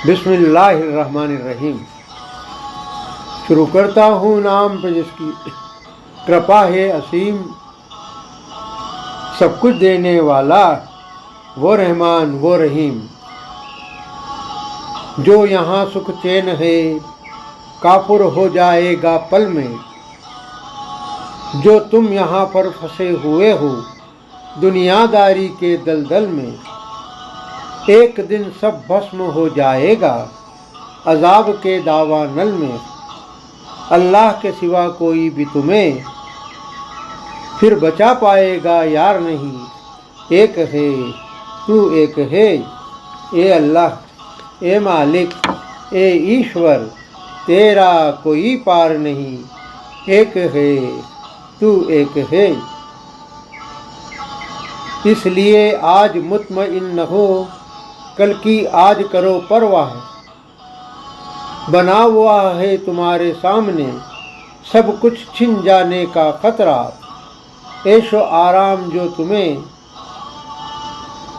بسم اللہ الرحمن الرحیم۔ شروع کرتا ہوں نام پہ جس کی کرپا ہے اسیم، سب کچھ دینے والا وہ رحمان وہ رحیم۔ جو یہاں سکھ چین ہے کافر ہو جائے گا پل میں، جو تم یہاں پر پھنسے ہوئے ہو دنیا داری کے دلدل میں، ایک دن سب بھسم ہو جائے گا عذاب کے داوا نل میں۔ اللہ کے سوا کوئی بھی تمہیں پھر بچا پائے گا یار نہیں، ایک ہے تو ایک ہے اے اللہ اے مالک اے ایشور، تیرا کوئی پار نہیں، ایک ہے تو ایک ہے۔ اس لیے آج مطمئن نہ ہو کل کی آج کرو پرواہ، بنا ہوا ہے تمہارے سامنے سب کچھ چھن جانے کا خطرہ۔ عیش و آرام جو تمہیں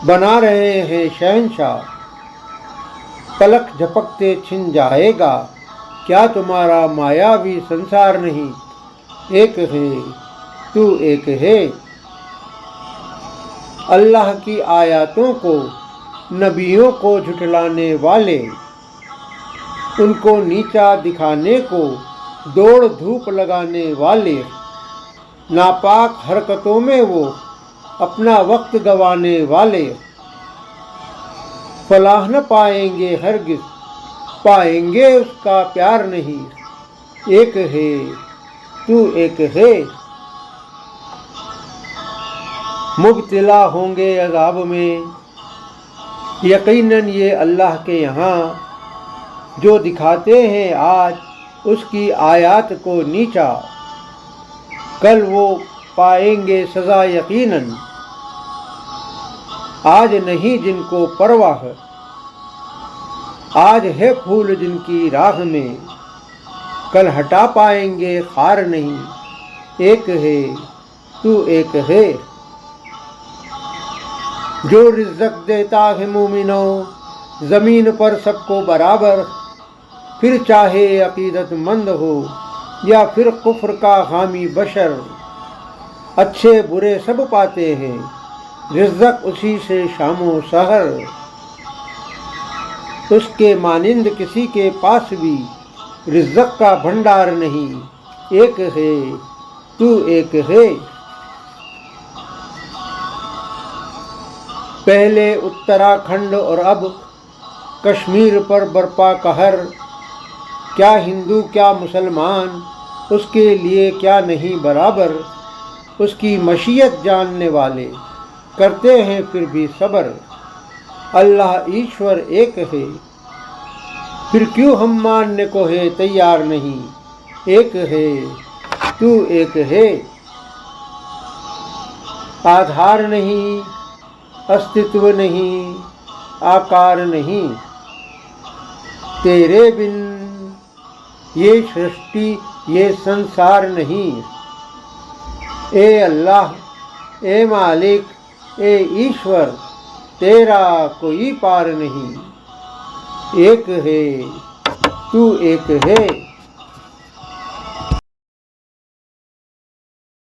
بنا رہے ہیں شہنشاہ، پلک جھپکتے چھن جائے گا، کیا تمہارا مایاوی سنسار نہیں، ایک ہے تو ایک ہے۔ اللہ کی آیاتوں کو نبیوں کو جھٹلانے والے، ان کو نیچا دکھانے کو دوڑ دھوپ لگانے والے، ناپاک حرکتوں میں وہ اپنا وقت گنوانے والے، فلاح نہ پائیں گے ہرگز، پائیں گے اس کا پیار نہیں، ایک ہے تو ایک ہے۔ مبتلا ہوں گے عذاب میں یقیناً یہ اللہ کے یہاں، جو دکھاتے ہیں آج اس کی آیات کو نیچا، کل وہ پائیں گے سزا یقیناً۔ آج نہیں جن کو پرواہ، آج ہے پھول جن کی راہ میں، کل ہٹا پائیں گے خار نہیں، ایک ہے تو ایک ہے۔ جو رزق دیتا ہے مومنوں زمین پر سب کو برابر، پھر چاہے عقیدت مند ہو یا پھر کفر کا حامی بشر، اچھے برے سب پاتے ہیں رزق اسی سے شام و سحر۔ اس کے مانند کسی کے پاس بھی رزق کا بھنڈار نہیں، ایک ہے تو ایک ہے۔ پہلے اتراکھنڈ اور اب کشمیر پر برپا قہر، کیا ہندو کیا مسلمان اس کے لیے کیا نہیں برابر۔ اس کی مشیت جاننے والے کرتے ہیں پھر بھی صبر، اللہ ایشور ایک ہے، پھر کیوں ہم ماننے کو ہے تیار نہیں، ایک ہے تو ایک ہے۔ آدھار نہیں استتو نہیں آکار نہیں، تیرے بن یہ سرشٹی یہ سنسار نہیں، اے اللہ اے مالک اے ایشور، تیرا کوئی پار نہیں، ایک ہے تو ایک ہے۔